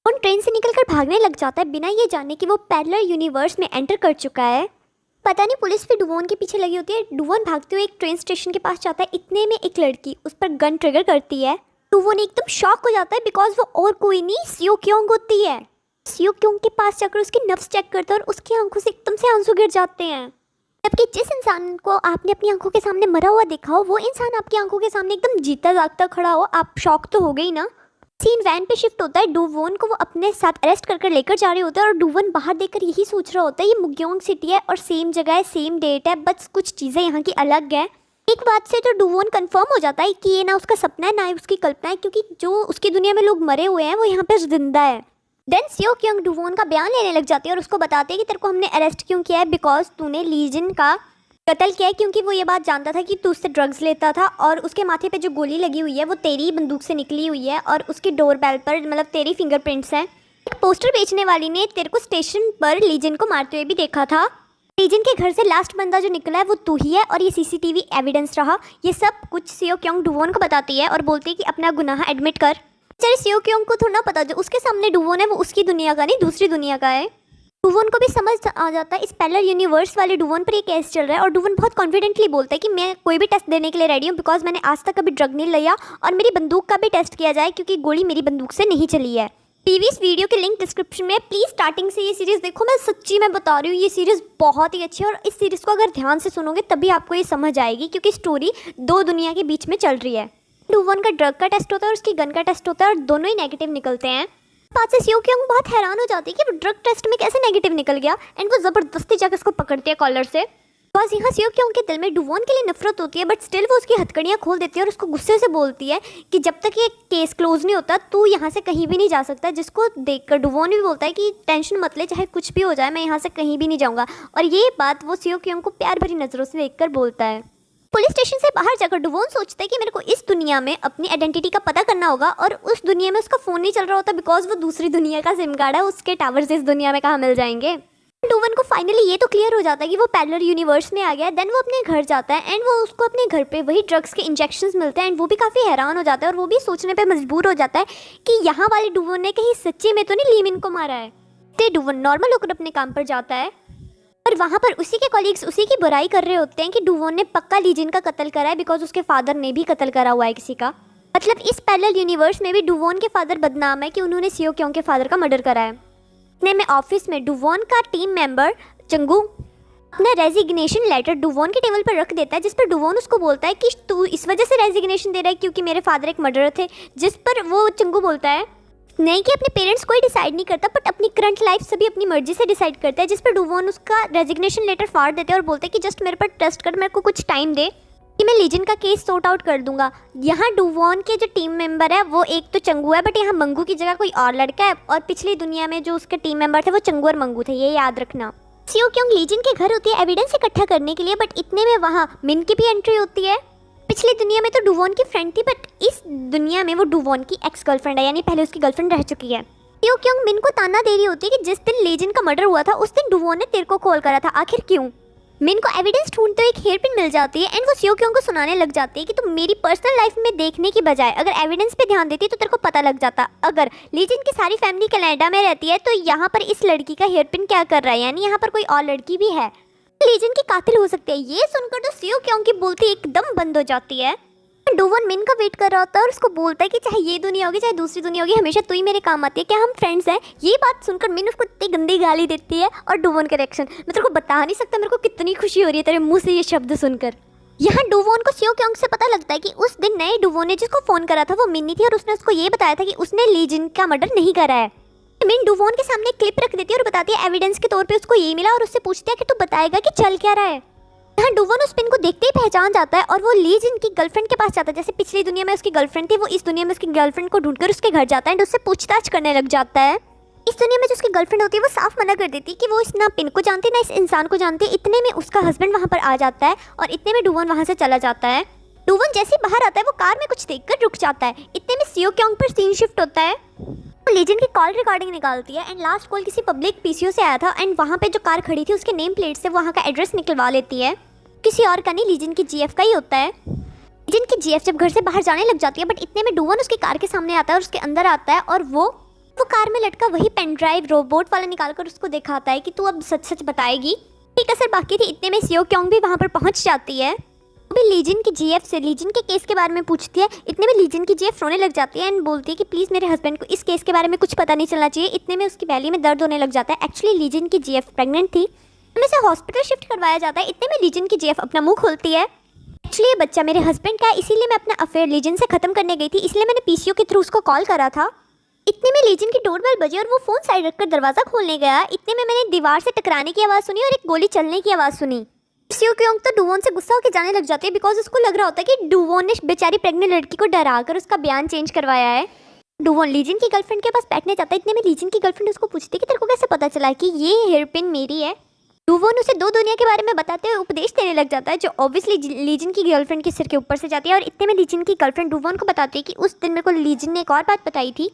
डुवोन train से निकलकर भागने लग जाता है बिना ये जाने कि वो पैरेलल यूनिवर्स में एंटर कर चुका है। पता नहीं पुलिस भी डुवोन के पीछे लगी होती है। डुवोन भागते हुए एक ट्रेन स्टेशन के पास जाता है। इतने में एक लड़की उस पर गन ट्रिगर करती है। डुवोन एकदम शॉक हो जाता है बिकॉज वो और कोई नहीं सियो क्योंग होती है। सियो क्योंग के पास जाकर उसकी नब्ज चेक करता है और उसकी आंखों से एकदम से आंसू गिर जाते हैं। जबकि जिस इंसान को आपने अपनी आंखों के सामने मरा हुआ देखा हो वो इंसान आपकी आंखों के सामने एकदम जीता जागता खड़ा हो, आप शॉक तो हो गई ना। सीन वैन पे शिफ्ट होता है। डुवोन को वो अपने साथ अरेस्ट कर लेकर जा रहे होते हैं और डुवोन बाहर देखकर यही सोच रहा होता है ये मुग्योंग सिटी है और सेम जगह है, सेम डेट है, बस कुछ चीज़ें यहाँ की अलग है। एक बात से तो डुवोन कंफर्म हो जाता है कि ये ना उसका सपना है ना ही उसकी कल्पना है, क्योंकि जो उसकी दुनिया में लोग मरे हुए हैं वो यहाँ पर जिंदा है। देन सियो क्योंग डुवोन का बयान लेने लग जाती है और उसको बताते हैं कि तेरे को हमने अरेस्ट क्यों किया है, बिकॉज तूने लीजिन का कत्ल किया है, क्योंकि वो ये बात जानता था कि तू उससे ड्रग्स लेता था और उसके माथे पे जो गोली लगी हुई है वो तेरी बंदूक से निकली हुई है और उसकी डोर बेल पर मतलब तेरी फिंगरप्रिंट्स हैं। एक पोस्टर बेचने वाली ने तेरे को स्टेशन पर लीजिन को मारते हुए भी देखा था। लीजिन के घर से लास्ट बंदा जो निकला है वो तू ही है और ये सीसीटीवी एविडेंस रहा। ये सब कुछ सियो क्योंग डुवोन को बताती है और बोलती है कि अपना गुनाह एडमिट कर। चलिए सियो क्योंग को थोड़ा पता जो उसके सामने डुवोन है वो उसकी दुनिया का नहीं दूसरी दुनिया का है। डुवोन को भी समझ आ जाता है इस पैरेलल यूनिवर्स वाले डुवोन पर एक केस चल रहा है और डुवोन बहुत कॉन्फिडेंटली बोलता है कि मैं कोई भी टेस्ट देने के लिए रेडी हूँ बिकॉज मैंने आज तक कभी ड्रग नहीं लिया और मेरी बंदूक का भी टेस्ट किया जाए क्योंकि गोली मेरी बंदूक से नहीं चली है। प्रीवियस वीडियो के लिंक डिस्क्रिप्शन में, प्लीज़ स्टार्टिंग से ये सीरीज़ देखो। मैं सच्ची में बता रही हूँ ये सीरीज़ बहुत ही अच्छी है और इस सीरीज़ को अगर ध्यान से सुनोगे तभी आपको ये समझ आएगी क्योंकि स्टोरी दो दुनिया के बीच में चल रही है। डुवोन का ड्रग का टेस्ट होता है और उसकी गन का टेस्ट होता है और दोनों ही नेगेटिव निकलते हैं। बात से सियो क्योंग बहुत हैरान हो जाती है कि वो ड्रग टेस्ट में कैसे नेगेटिव निकल गया एंड वो ज़बरदस्ती जाकर उसको पकड़ती है कॉलर से। बस यहाँ सियो क्योंग के दिल में डुवोन के लिए नफरत होती है बट स्टिल वो उसकी हथकड़ियाँ खोल देती है और उसको गुस्से से बोलती है कि जब तक ये केस क्लोज नहीं होता तू यहाँ से कहीं भी नहीं जा सकता। जिसको देखकर डुवोन भी बोलता है कि टेंशन मत ले, चाहे कुछ भी हो जाए मैं यहाँ से कहीं भी नहीं जाऊँगा। और ये बात वो सियो क्योंग को प्यार भरी नज़रों से देखकर बोलता है। पुलिस स्टेशन से बाहर जाकर डुवोन सोचता है कि मेरे को इस दुनिया में अपनी आइडेंटिटी का पता करना होगा और उस दुनिया में उसका फ़ोन नहीं चल रहा होता बिकॉज वो दूसरी दुनिया का सिम कार्ड है, उसके टावर्स इस दुनिया में कहाँ मिल जाएंगे। डुवोन को फाइनली ये तो क्लियर हो जाता है कि वो पैरेलल यूनिवर्स में आ गया है। देन वो अपने घर जाता है एंड वो उसको अपने घर पे वही ड्रग्स के इंजेक्शंस मिलते हैं एंड वो भी काफ़ी हैरान हो जाता है और वो भी सोचने पे मजबूर हो जाता है कि यहाँ वाले डुवोन ने कहीं सच्ची में तो नहीं लीमिन को मारा है। तो डुवोन नॉर्मल होकर अपने काम पर जाता है और वहाँ पर उसी के कॉलीग्स उसी की बुराई कर रहे होते हैं कि डुवोन ने पक्का लीजिन का कत्ल करा है बिकॉज उसके फादर ने भी कत्ल करा हुआ है किसी का। मतलब इस पैरेलल यूनिवर्स में भी डुवोन के फादर बदनाम है कि उन्होंने सियो क्योंग के फादर का मर्डर करा है। इतने में ऑफिस में डुवोन का टीम मेंबर चंगू अपना रेजिग्नेशन लेटर डुवोन के टेबल पर रख देता है, जिस पर डुवोन उसको बोलता है कि तू इस वजह से रेजिग्नेशन दे रहा है क्योंकि मेरे फादर एक मर्डरर थे। जिस पर वो चंगू बोलता है नहीं कि अपने पेरेंट्स कोई डिसाइड नहीं करता बट अपनी करंट लाइफ सभी अपनी मर्जी से डिसाइड करता है। जिस पर डुवोन उसका रेजिग्नेशन लेटर फाड़ देते हैं और बोलते हैं कि जस्ट मेरे पर ट्रस्ट कर, मेरे को कुछ टाइम दे कि मैं लीजिन का केस सॉर्ट आउट कर दूंगा। यहाँ डुवोन के जो टीम मेंबर है वो एक तो चंगू है बट यहाँ मंगू की जगह कोई और लड़का है और पिछली दुनिया में जो उसके टीम मेंबर थे वो चंगू और मंगू थे, ये याद रखना। सियो क्योंग लीजिन के घर होती है एविडेंस इकट्ठा करने के लिए बट इतने में वहाँ मिन की भी एंट्री होती है। पिछली दुनिया में तो डुवोन की फ्रेंड थी बट इस दुनिया में वो डुवोन की एक्स गर्लफ्रेंड है, यानी पहले उसकी गर्लफ्रेंड रह चुकी है। सियो क्योंग मिन को ताना दे रही होती है कि जिस दिन लीजिन का मर्डर हुआ था उस दिन डुवोन ने तेरे को कॉल करा था, आखिर क्यों। मिन को एविडेंस ढूंढते हुए एक हेयर पिन मिल जाती है एंड वो सियो क्योंग को सुनाने लग जाती है कि तुम मेरी पर्सनल लाइफ में देखने की बजाय अगर एविडेंस पे ध्यान देती तो तेरे को पता लग जाता। अगर लीजिन की सारी फैमिली कनाडा में रहती है तो यहाँ पर इस लड़की का हेयर पिन क्या कर रहा है, यानी यहाँ पर कोई और लड़की भी है, लीजिन की कातिल हो सकती है। ये सुनकर तो सियो क्योंग की बोलती एकदम बंद हो जाती है। डुवोन मिन का वेट कर रहा होता है और उसको बोलता है कि चाहे ये दुनिया होगी चाहे दूसरी दुनिया होगी हमेशा तू ही मेरे काम आती है, क्या हम फ्रेंड्स हैं। ये बात सुनकर मिन उसको इतनी गंदी गाली देती है और डुवोन का रिएक्शन मैं तेरे को बता नहीं सकता मेरे को कितनी खुशी हो रही है तेरे मुंह से ये शब्द सुनकर। यहाँ डुवोन को सियो क्योंग से पता लगता है कि उस दिन नए डुवोन ने जिसको फ़ोन करा था वो मिनी थी और उसने उसको ये बताया था कि उसने लीजिन का मर्डर नहीं करा है। मिन डुवोन के सामने एक क्लिप रख देती है और बताती है एविडेंस के तौर पे उसको ये मिला और उससे पूछती है कि तू बताएगा कि चल क्या रहा है। यहाँ डुवोन उस पिन को देखते ही पहचान जाता है और वो लीजिन की गर्लफ्रेंड के पास जाता है। जैसे पिछली दुनिया में उसकी गर्लफ्रेंड थी वो इस दुनिया में उसकी गर्लफ्रेंड को ढूंढकर उसके घर जाता है एंड उससे पूछताछ करने लग जाता है। इस दुनिया में जो उसकी गर्लफ्रेंड होती है वो साफ मना कर देती है कि वो इस ना पिन को जानती ना इस इंसान को जानती है। इतने में उसका हस्बैंड वहाँ पर आ जाता है और इतने में डुवोन वहाँ से चला जाता है। डुवोन जैसे ही बाहर आता है वो कार में कुछ देखकर रुक जाता है। इतने में सियो क्योंग पर सीन शिफ्ट होता है। लीजिन की कॉल रिकॉर्डिंग निकालती है एंड लास्ट कॉल किसी पब्लिक पीसीओ से आया था एंड वहाँ पे जो कार खड़ी थी उसके नेम प्लेट से वहाँ का एड्रेस निकलवा लेती है। किसी और का नहीं, लीजिन की जीएफ का ही होता है। लीजिन की जीएफ जब घर से बाहर जाने लग जाती है बट इतने में डुवोन उसकी कार के सामने आता है और उसके अंदर आता है और वो वो कार में लटका वही पेन ड्राइव रोबोट वाला निकाल कर उसको दिखाता है कि तू अब सच सच बताएगी। ठीक असर बाकी थी, इतने में सियो क्योंग भी वहाँ पर पहुँच जाती है। अभी लीजिन की जीएफ से लीजिन के केस के बारे में पूछती है। इतने में लीजिन की जीएफ रोने लग जाती है एंड बोलती है कि प्लीज़ मेरे हस्बैंड को इस केस के बारे में कुछ पता नहीं चलना चाहिए। इतने में उसकी बैली में दर्द होने लग जाता है। एक्चुअली लीजिन की जीएफ प्रेग्नेंट थी, हमें से हॉस्पिटल शिफ्ट करवाया जाता है। इतने में लीजिन की जीएफ अपना मुंह खोलती है। एक्चुअली ये बच्चा मेरे हस्बैंड का है, इसीलिए मैं अपना अफेयर लीजिन से ख़त्म करने गई थी, इसलिए मैंने पीसीओ के थ्रू उसको कॉल करा था। इतने में लीजिन की डोरबेल बजी और वो फ़ोन साइड रखकर दरवाज़ा खोलने गया। इतने में मैंने दीवार से टकराने की आवाज़ सुनी और एक गोली चलने की आवाज़ सुनी। सियो क्योंग तो डुवोन से गुस्सा होकर जाने लग जाती है बिकॉज उसको लग रहा होता है कि डुवोन ने बेचारी प्रेग्नेंट लड़की को डरा कर उसका बयान चेंज करवाया है। डुवोन लीजिन की गर्लफ्रेंड के पास बैठने जाता है। इतने में लीजिन की गर्लफ्रेंड उसको पूछती है कि तेरे को कैसे पता चला कि ये हेयरपिन मेरी है। डुवोन उसे दो दुनिया के बारे में बताते हुए उपदेश देने लग जाता है जो ऑब्वियसली लीजिन की गर्लफ्रेंड के सिर के ऊपर से जाती है। और इतने में लीजिन की गर्लफ्रेंड डुवोन को बताती है कि उस दिन मेरे को लीजिन ने एक और बात बताई थी।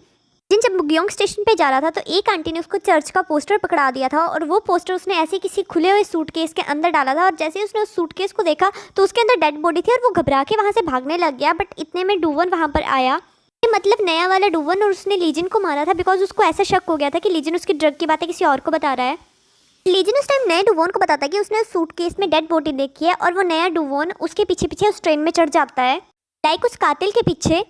जब मुग्योंग स्टेशन पे जा रहा था तो एक आंटी ने उसको चर्च का पोस्टर पकड़ा दिया था और वो पोस्टर उसने ऐसे किसी खुले हुए सूटकेस के अंदर डाला था और जैसे ही उसने उस सूटकेस को देखा तो उसके अंदर डेड बॉडी थी और वो घबरा के वहाँ से भागने लग गया। बट इतने में डुवोन वहाँ पर आया, मतलब नया वाला डुवोन, और उसने लीजिन को मारा था बिकॉज उसको ऐसा शक हो गया था कि लीजिन उसकी ड्रग की बातें किसी और को बता रहा है। लीजिन उस टाइम नए डुवोन को बताता है कि उसने उस सूटकेस में डेड बॉडी देखी है और वो नया डुवोन उसके पीछे पीछे उस ट्रेन में चढ़ जाता है लाइक उस कातिल के पीछे।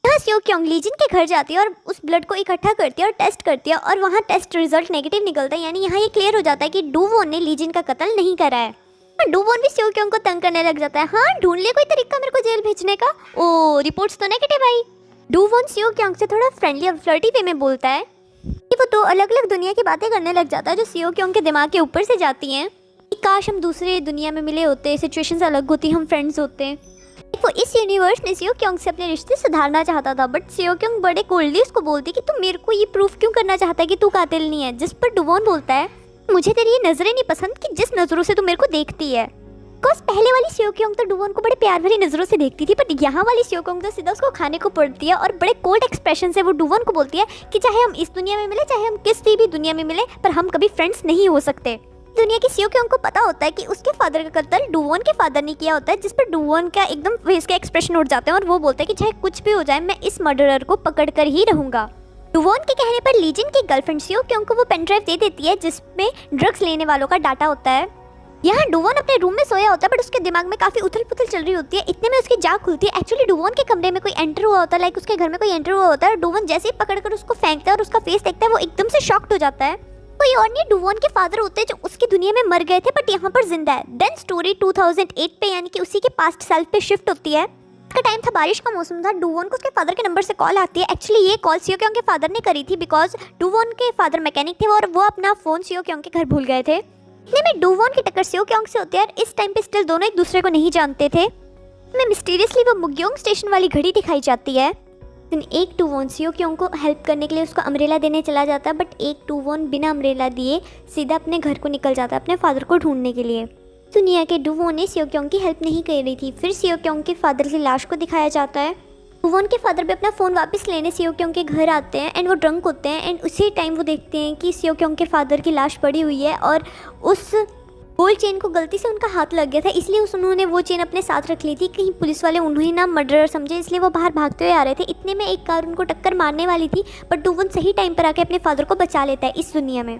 यहाँ सियो क्योंग लीजिन के घर जाती है और उस ब्लड को इकट्ठा करती है और टेस्ट करती है और वहाँ टेस्ट रिजल्ट नेगेटिव निकलता है। यानी यहाँ ये क्लियर हो जाता है कि डुवोन ने लीजिन का कत्ल नहीं करा है। डुवोन भी सियो क्योंग को तंग करने लग जाता है। हाँ, ढूंढ ले कोई तरीका मेरे को जेल भेजने का। ओ, रिपोर्ट्स तो नेगेटिव आई। डुवोन सियो क्योंग से थोड़ा फ्रेंडली और फ्लर्टी वे में बोलता है कि वो दो अलग अलग दुनिया की बातें करने लग जाता है जो सियो क्योंग के दिमाग के ऊपर से जाती हैं कि काश हम दूसरे दुनिया में मिले होते, सिचुएशंस अलग होती, हम फ्रेंड्स होते। वो इस यूनिवर्स में सियो क्योंग से अपने रिश्ते सुधारना चाहता था बट सियो क्योंग बड़े कोल्डली उसको बोलती कि तू मेरे को ये प्रूफ क्यों करना चाहता है कि तू कातिल नहीं है। जिस पर डुवोन बोलता है मुझे तेरी ये नजरें नहीं पसंद कि जिस नजरों से तू मेरे को देखती है। बिकॉज पहले वाली सियो क्योंग तो डुवोन को बड़े प्यार भरी नजरों से देखती थी बट यहाँ वाली सियो क्योंग तो सीधा उसको खाने को पड़ती है और बड़े कोल्ड एक्सप्रेशन से वो डुवोन को बोलती है कि चाहे हम इस दुनिया में मिले, चाहे हम किसी भी दुनिया में मिले, पर हम कभी फ्रेंड्स नहीं हो सकते। दुनिया की सियो क्योंग को पता होता है कि उसके फादर का कत्ल डुवोन के फादर ने किया होता है, जिस पर डुवोन का एकदम फेस के एक्सप्रेशन उड़ जाते हैं और वो बोलते हैं कि चाहे कुछ भी हो जाए मैं इस मर्डरर को पकड़ कर ही रहूंगा। डुवोन के कहने पर लीजिन की गर्लफ्रेंड सियो क्योंग को वो पेन ड्राइव दे देती है जिसमें ड्रग्स लेने वालों का डाटा होता है। यहाँ डुवोन अपने रूम में सोया होता है बट उसके दिमाग में काफी उथल पुथल चल रही होती है। इतने में उसकी जाग खुलती है। एक्चुअली डुवोन के कमरे में कोई एंटर हुआ होता है, लाइक उसके घर में कोई एंटर हुआ होता है। डुवोन जैसे ही पकड़कर उसको फेंकता है और उसका फेस देखता है वो एकदम से शॉक्ड हो जाता है। कोई और नहीं, डुवोन के फादर होते हैं जो उसकी दुनिया में मर गए थे बट यहाँ पर जिंदा है। देन स्टोरी 2008 पे यानी कि उसी के पास्ट सेल्फ पे शिफ्ट होती है। का टाइम था, बारिश का मौसम था। डुवोन को उसके फादर के नंबर से कॉल आती है। एक्चुअली ये कॉल सियो क्योंग के फादर ने करी थी बिकॉज डुवोन के फादर मैकेनिक थे और वो अपना फोन सियो क्योंग के घर भूल गए थे। इतने में डुवोन की टक्कर सियो क्योंग से होती है और इस टाइम पे स्टिल दोनों एक दूसरे को नहीं जानते थे। में मिस्टीरियसली वो मुग्योंग स्टेशन वाली घड़ी दिखाई जाती है। एक डुवोन सियो क्योंग को हेल्प करने के लिए उसको अम्ब्रेला देने चला जाता है बट एक डुवोन बिना अम्ब्रेला दिए सीधा अपने घर को निकल जाता है अपने फादर को ढूंढने के लिए। दुनिया के डुवोन ने सियो क्योंग की हेल्प नहीं कर रही थी। फिर सियो क्योंग के फादर की लाश को दिखाया जाता है। डुवोन के फादर भी अपना फ़ोन वापस लेने सियो क्योंग के घर आते हैं एंड वो ड्रंक होते हैं एंड उसी टाइम वो देखते हैं कि सियो क्योंग के फादर की लाश पड़ी हुई है और उस गोल्ड चेन को गलती से उनका हाथ लग गया था, इसलिए उन्होंने वो चेन अपने साथ रख ली थी। कहीं पुलिस वाले उन्हें ना मर्डरर समझे, इसलिए वो बाहर भागते हुए आ रहे थे। इतने में एक कार उनको टक्कर मारने वाली थी बट डुवोन सही टाइम पर आके अपने फादर को बचा लेता है। इस दुनिया में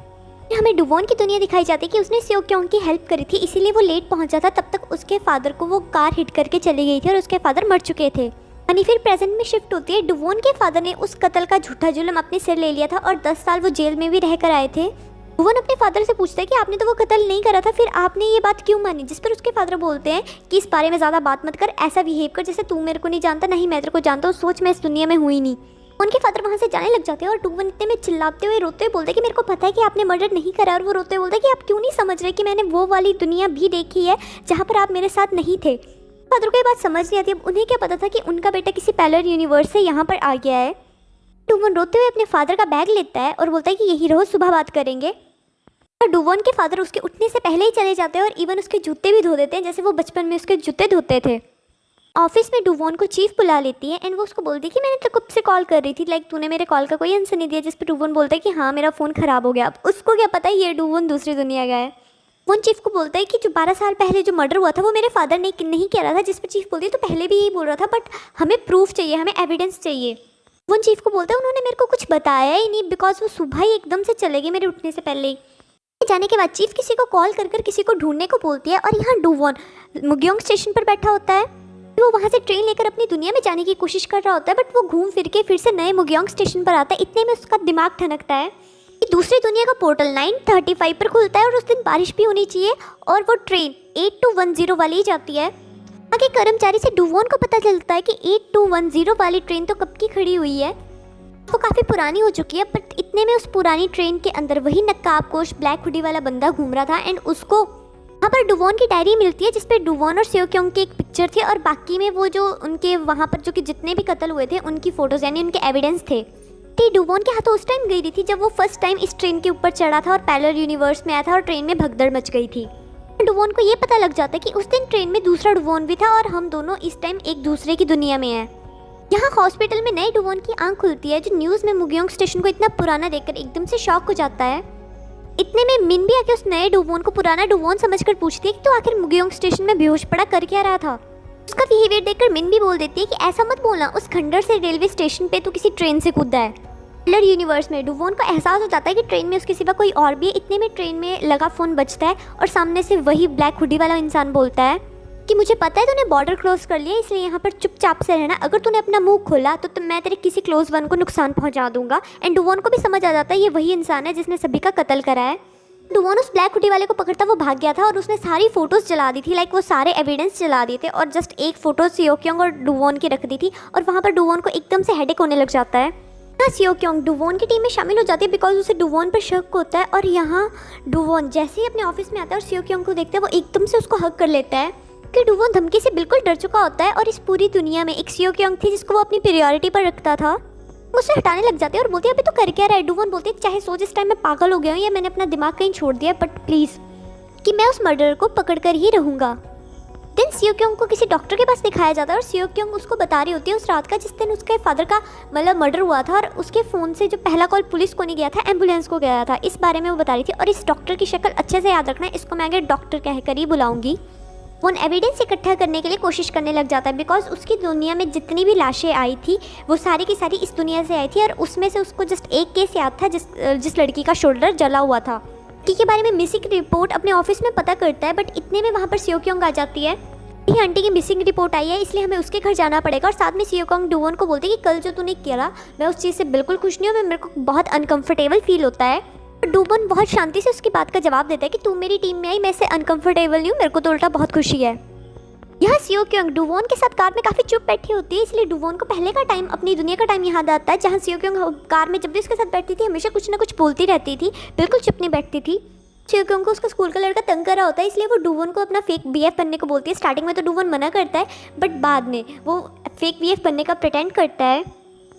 हमें डुवोन की दुनिया दिखाई जाती है कि उसने सियो क्योंग की हेल्प करी थी, इसीलिए वो लेट पहुंचा था। तब तक उसके फादर को वो कार हिट करके चली गई थी और उसके फादर मर चुके थे। यानी फिर प्रेजेंट में शिफ्ट होती है। डुवोन के फादर ने उस कत्ल का झूठा जुल्म अपने सिर ले लिया था और 10 साल वो जेल में भी रह कर आए थे। डुवोन अपने फादर से पूछता है कि आपने तो वो कत्ल नहीं करा था, फिर आपने ये बात क्यों मानी? जिस पर उसके फादर बोलते हैं कि इस बारे में ज़्यादा बात मत कर, ऐसा बिहेव कर जैसे तू मेरे को नहीं जानता, नहीं मैं तेरे को जानता हूँ, सोच मैं इस दुनिया में हुई नहीं। उनके फादर वहाँ से जाने लग जाते हैं और डुवोन इतने में चिल्लाते हुए रोते हुए बोलते हैं कि मेरे को पता है कि आपने मर्डर नहीं करा। और वो रोते हुए बोलते हैं कि आप क्यों नहीं समझ रहे कि मैंने वो वाली दुनिया भी देखी है जहाँ पर आप मेरे साथ नहीं थे। फादर को ये बात समझ नहीं आती। अब उन्हें क्या पता था कि उनका बेटा किसी पैरेलल यूनिवर्स से यहाँ पर आ गया है। डुवोन रोते हुए अपने फादर का बैग लेता है और बोलता है कि यही रहो, सुबह बात करेंगे। और डुवोन के फादर उसके उठने से पहले ही चले जाते हैं और इवन उसके जूते भी धो देते हैं जैसे वो बचपन में उसके जूते धोते थे। ऑफिस में डुवोन को चीफ बुला लेती है एंड वो उसको बोलती है कि मैंने तो कब से कॉल कर रही थी, लाइक तूने मेरे कॉल का कोई आंसर नहीं दिया। जिस पर डुवोन बोलता है कि हाँ मेरा फ़ोन ख़राब हो गया। अब उसको क्या पता है ये डुवोन दूसरी दुनिया गया है। वो चीफ को बोलता है कि जो 12 साल पहले जो मर्डर हुआ था वो मेरे फादर ने नहीं किया था। जिस पर चीफ बोलती है तो पहले भी यही बोल रहा था बट हमें प्रूफ चाहिए, हमें एविडेंस चाहिए। डुवोन चीफ को बोलता है उन्होंने मेरे को कुछ बताया ही नहीं, बिकॉज वो सुबह ही एकदम से चले गए मेरे उठने से पहले ही। जाने के बाद चीफ किसी को कॉल कर कर किसी को ढूंढने को बोलती है और यहाँ डुवोन मुग्योंग स्टेशन पर बैठा होता है। वो वहाँ से ट्रेन लेकर अपनी दुनिया में जाने की कोशिश कर रहा होता है, बट वो घूम फिर के फिर से नए मुग्योंग स्टेशन पर आता है। इतने में उसका दिमाग ठनकता है कि दूसरी दुनिया का पोर्टल 9:35 पर खुलता है और उस दिन बारिश भी होनी चाहिए और वो ट्रेन 8210 वाली ही जाती है। आगे कर्मचारी से डुवोन को पता चलता है कि 8210 वाली ट्रेन तो कब की खड़ी हुई है, वो काफ़ी पुरानी हो चुकी है। बट इतने में उस पुरानी ट्रेन के अंदर वही नकाबपोश ब्लैक हुडी वाला बंदा घूम रहा था एंड उसको वहाँ पर डुवोन की डायरी मिलती है जिसपे डुवोन और सियोक्योंग की एक पिक्चर थी और बाकी में वो जो उनके वहाँ पर जो कि जितने भी कत्ल हुए थे उनकी फ़ोटोज़ यानी उनके एविडेंस थे। डुवोन के हाथों उस टाइम गई रही थी जब वो फर्स्ट टाइम इस ट्रेन के ऊपर चढ़ा था और पैरेलल यूनिवर्स में आया था और ट्रेन में भगदड़ मच गई थी। डुवोन को ये पता लग जाता है कि उस दिन ट्रेन में दूसरा डुवोन भी था और हम दोनों इस टाइम एक दूसरे की दुनिया में हैं। यहाँ हॉस्पिटल में नए डुवोन की आंख खुलती है जो न्यूज़ में मुग्योंग स्टेशन को इतना पुराना देखकर एकदम से शॉक हो जाता है। इतने में मिन भी आके उस नए डुवोन को पुराना डुवोन समझकर पूछती है कि तो आखिर मुग्योंग स्टेशन में बेहोश पड़ा कर क्या रहा था। उसका बिहेवियर देखकर मिन भी बोल देती है कि ऐसा मत बोलना, उस खंडर से रेलवे स्टेशन पे तो किसी ट्रेन से कूदा है। पैरेलल यूनिवर्स में डुवोन को एहसास हो जाता है कि ट्रेन में उसके सिवा कोई और भी है। इतने में ट्रेन में लगा फ़ोन बजता है और सामने से वही ब्लैक हुडी वाला इंसान बोलता है कि मुझे पता है तूने बॉर्डर क्रॉस कर लिया, इसलिए यहाँ पर चुपचाप से रहना। अगर तूने अपना मुंह खोला तो मैं तेरे किसी क्लोज वन को नुकसान पहुँचा दूंगा। एंड डुवोन को भी समझ आ जाता है ये वही इंसान है जिसने सभी का कत्ल करा है। डुवोन उस ब्लैक हुडी वाले को पकड़ता वो भाग गया था और उसने सारी फोटोज़ जला दी थी, लाइक वो सारे एविडेंस जला दिए थे और जस्ट एक फ़ोटो सियोक्योंग और डुवोन की रख दी थी। और वहाँ पर डुवोन को एकदम से हेडेक होने लग जाता है। सियोक्योंग डुवोन की टीम में शामिल हो जाती है बिकॉज उसे डुवोन पर शक होता है। और यहाँ डुवोन जैसे ही अपने ऑफिस में आता है और सियोक्योंग को देखता है वो एकदम से उसको हक कर लेता है कि डुवोन धमकी से बिल्कुल डर चुका होता है। और इस पूरी दुनिया में एक सियोक्योंग थी जिसको वो अपनी प्रायोरिटी पर रखता था, मुझसे हटाने लग जाते हैं और बोलती है अभी तो कर क्या रहा है। डुवोन बोलती है चाहे सोच इस टाइम मैं पागल हो गया हूँ या मैंने अपना दिमाग कहीं छोड़ दिया, बट प्लीज़ कि मैं उस मर्डर को पकड़ कर ही रहूँगा। देन सियोक्योंग को किसी डॉक्टर के पास दिखाया जाता है और सियोक्योंग उसको बता रही होती है उस रात का जिस दिन उसके फादर का मतलब मर्डर हुआ था और उसके फ़ोन से जो पहला कॉल पुलिस को नहीं गया था एम्बुलेंस को गया था, इस बारे में वो बता रही थी। और इस डॉक्टर की शक्ल अच्छे से याद रखना, इसको मैं आगे डॉक्टर कहकर ही बुलाऊंगी। वो एविडेंस इकट्ठा करने के लिए कोशिश करने लग जाता है बिकॉज उसकी दुनिया में जितनी भी लाशें आई थी वो सारी की सारी इस दुनिया से आई थी और उसमें से उसको जस्ट एक केस याद था जिस लड़की का शोल्डर जला हुआ था। लड़की के बारे में मिसिंग रिपोर्ट अपने ऑफिस में पता करता है, बट इतने में वहाँ पर सियोक्योंग आ जाती है। ये आंटी की मिसिंग रिपोर्ट आई है इसलिए हमें उसके घर जाना पड़ेगा। और साथ में सियोक्योंग डुवोन को बोलते हैं कि कल जो तूने किया मैं उस चीज़ से बिल्कुल खुश नहीं हूँ, मेरे को बहुत अनकंफर्टेबल फील होता है। डुवोन बहुत शांति से उसकी बात का जवाब देता है कि तू मेरी टीम में आई, मैं इससे अनकंफर्टेबल नहीं हूँ, मेरे को तो उल्टा बहुत खुशी है। यहाँ सियोक्योंग डुवोन के साथ कार में काफ़ी चुप बैठी होती है, इसलिए डुवोन को पहले का टाइम अपनी दुनिया का टाइम याद आता है जहाँ सियोक्योंग कार में जब भी उसके साथ बैठती थी हमेशा कुछ ना कुछ बोलती रहती थी, बिल्कुल चुप नहीं बैठती थी। सियोक्योंग को उसका स्कूल का लड़का तंग कर रहा होता है इसलिए वो डुवोन को अपना फेक बीएफ बनने को बोलती है। स्टार्टिंग में तो डुवोन मना करता है बट बाद में वो फेक बीएफ बनने का प्रिटेंड करता है।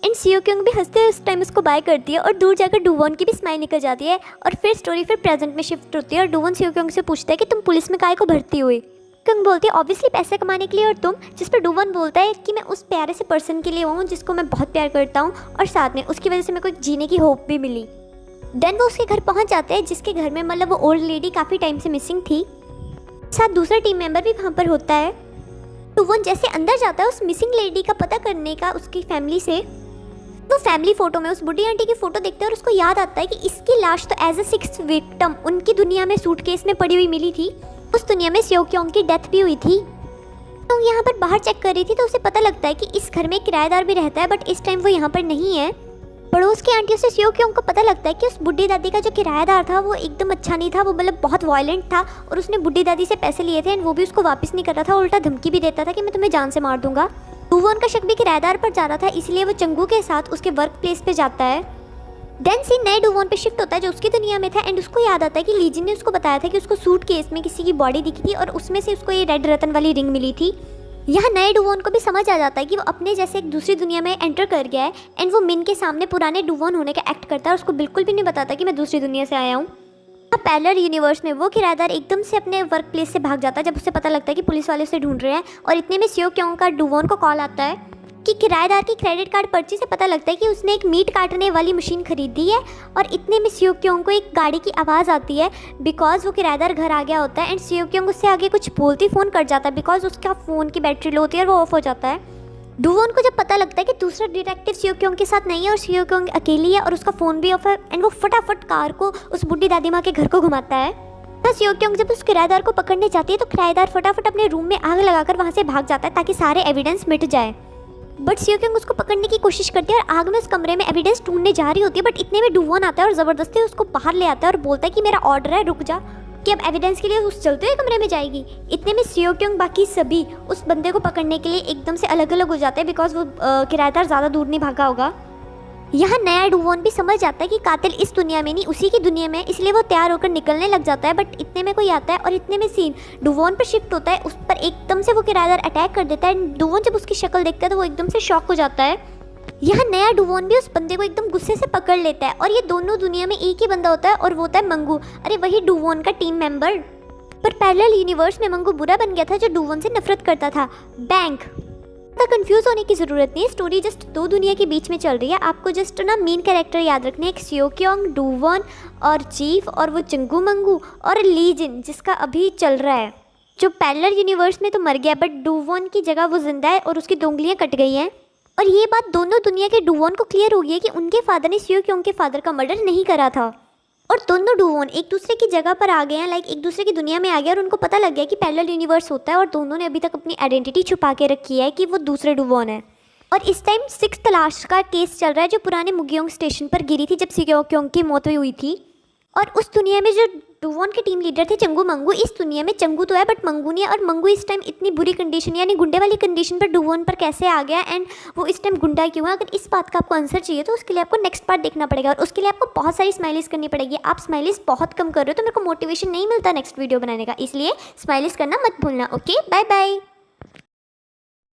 एंड सियोक्योंग भी हंसते उस टाइम उसको बाय करती है और दूर जाकर डुवोन की भी स्माइल निकल जाती है। और फिर स्टोरी फिर प्रेजेंट में शिफ्ट होती है और डुवोन सियोक्योंग से पूछता है कि तुम पुलिस में काहे को भर्ती हुई। सियोक्योंग बोलती है ऑब्वियसली पैसे कमाने के लिए, और तुम? जिस पर डुवोन बोलता है कि मैं उस प्यारे से पर्सन के लिए हूँ जिसको मैं बहुत प्यार करता हूँ और साथ में उसकी वजह से मेरे को जीने की होप भी मिली। देन वो उसके घर पहुँच जाते हैं जिसके घर में मतलब वो ओल्ड लेडी काफ़ी टाइम से मिसिंग थी, साथ दूसरा टीम मेंबर भी वहाँ पर होता है। डुवोन जैसे अंदर जाता है उस मिसिंग लेडी का पता करने का उसकी फैमिली से, वो फैमिली फ़ोटो में उस बुढ़ी आंटी की फ़ोटो देखते हैं और उसको याद आता है कि इसकी लाश तो एज अ 6th विक्टिम उनकी दुनिया में सूटकेस में पड़ी हुई मिली थी, उस दुनिया में सियोक्योंग की डेथ भी हुई थी। तो यहाँ पर बाहर चेक कर रही थी तो उसे पता लगता है कि इस घर में किराएदार भी रहता है बट इस टाइम वो यहाँ पर नहीं है। पड़ोस की आंटियों से सियोक्योंग को पता लगता है कि उस बुढ़ी दादी का जो किराएदार था वो एकदम अच्छा नहीं था, वो मतलब बहुत वायलेंट था और उसने बुढ़ी दादी से पैसे लिए थे एंड वो भी उसको वापस नहीं कर रहा था, उल्टा धमकी भी देता था कि मैं तुम्हें जान से मार दूंगा। डुवोन का शक भी किराएदार पर जा रहा था इसलिए वो चंगू के साथ उसके वर्क प्लेस पे जाता है। देन सीन नए डुवोन पे शिफ्ट होता है जो उसकी दुनिया में था एंड उसको याद आता है कि लीजिन ने उसको बताया था कि उसको सूट केस में किसी की बॉडी दिखी थी और उसमें से उसको ये रेड रतन वाली रिंग मिली थी। यहाँ नए डुवोन को भी समझ आ जाता है कि वो अपने जैसे एक दूसरी दुनिया में एंटर कर गया है एंड वो मिन के सामने पुराने डुवोन होने का एक्ट करता है और उसको बिल्कुल भी नहीं बताता कि मैं दूसरी दुनिया से आया हूँ। पैरेलल यूनिवर्स में वो किराएदार एकदम से अपने वर्क प्लेस से भाग जाता है जब उसे पता लगता है कि पुलिस वाले उसे ढूंढ रहे हैं। और इतने में सियोक्योंग का डुवोन को कॉल आता है कि किराएदार की क्रेडिट कार्ड पर्ची से पता लगता है कि उसने एक मीट काटने वाली मशीन खरीदी है। और इतने में सियोक्योंग को एक गाड़ी की आवाज़ आती है बिकॉज वो किराएदार घर आ गया होता है एंड सियोक्योंग उससे आगे कुछ बोलती फ़ोन कट जाता है बिकॉज उसका फ़ोन की बैटरी लो होती है और वो ऑफ हो जाता है। डुवोन को जब पता लगता है कि दूसरा डिटेक्टिव सियो क्योंग के साथ नहीं है और सियो क्योंग अकेली है और उसका फ़ोन भी ऑफ है, एंड वो फटाफट कार को उस बुढ़ी दादी माँ के घर को घुमाता है। तो सियो क्योंग जब उस किराएदार को पकड़ने जाती है तो किराएदार फटाफट अपने रूम में आग लगाकर वहाँ से भाग जाता है ताकि सारे एविडेंस मिट जाए। बट सियो क्योंग उसको पकड़ने की कोशिश करती है और आग में उस कमरे में एविडेंस ढूंढने जा रही होती है, बट इतने में डुवोन आता है और ज़बरदस्ती उसको बाहर ले आता है और बोलता है कि मेरा ऑर्डर है, रुक जा, कि अब एविडेंस के लिए उस चलते हुए कमरे में जाएगी। इतने में सियो क्योंग बाकी सभी उस बंदे को पकड़ने के लिए एकदम से अलग अलग हो जाते हैं बिकॉज वो किराएदार ज़्यादा दूर नहीं भागा होगा। यहाँ नया डुवोन भी समझ जाता है कि कातिल इस दुनिया में नहीं उसी की दुनिया में है, इसलिए वो तैयार होकर निकलने लग जाता है। बट इतने में कोई आता है और इतने में सीन डुवोन पर शिफ्ट होता है, उस पर एकदम से वो किराएदार अटैक कर देता है। डुवोन जब उसकी शक्ल देखता है तो वो एकदम से शॉक हो जाता है। यहाँ नया डुवोन भी उस बंदे को एकदम गुस्से से पकड़ लेता है और ये दोनों दुनिया में एक ही बंदा होता है और वो होता है मंगू, अरे वही डुवोन का टीम मेंबर। पर पैरेलल यूनिवर्स में मंगू बुरा बन गया था जो डुवोन से नफरत करता था। बैंक कंफ्यूज होने की ज़रूरत नहीं है, स्टोरी जस्ट दो दुनिया के बीच में चल रही है। आपको जस्ट ना मेन कैरेक्टर याद रखने, एक सियो क्योंग, डुवोन और चीफ और वो चंगू मंगू और ली जिन जिसका अभी चल रहा है, जो पैरेलल यूनिवर्स में तो मर गया बट डुवोन की जगह वो जिंदा है और उसकी 2 उंगलियां कट गई हैं। और ये बात दोनों दुनिया के डुवोन को क्लियर हो गई है कि उनके फादर ने सियो क्योंग के फादर का मर्डर नहीं करा था। और दोनों डुवोन एक दूसरे की जगह पर आ गए हैं, लाइक एक दूसरे की दुनिया में आ गए और उनको पता लग गया कि पैरेलल यूनिवर्स होता है और दोनों ने अभी तक अपनी आइडेंटिटी छुपा के रखी है कि वो दूसरे डुवोन है। और इस टाइम 6 तलाश का केस चल रहा है जो पुराने मुगियोंग स्टेशन पर गिरी थी जब सियो क्योंग की मौत हुई थी। और उस दुनिया में जो डुवोन के टीम लीडर थे चंगू मंगू, इस दुनिया में चंगू तो है बट मंगू नहीं है। और मंगू इस टाइम इतनी बुरी कंडीशन यानी गुंडे वाली कंडीशन पर डुवोन पर कैसे आ गया एंड वो इस टाइम गुंडा क्यों है, अगर इस बात का आपको आंसर चाहिए तो उसके लिए आपको नेक्स्ट पार्ट देखना पड़ेगा और उसके लिए आपको बहुत सारी स्माइलीज करनी पड़ेगी। आप स्माइलीज बहुत कम कर रहे हो तो मेरे को मोटिवेशन नहीं मिलता नेक्स्ट वीडियो बनाने का, इसलिए स्माइलीज करना मत भूलना। Okay, bye bye.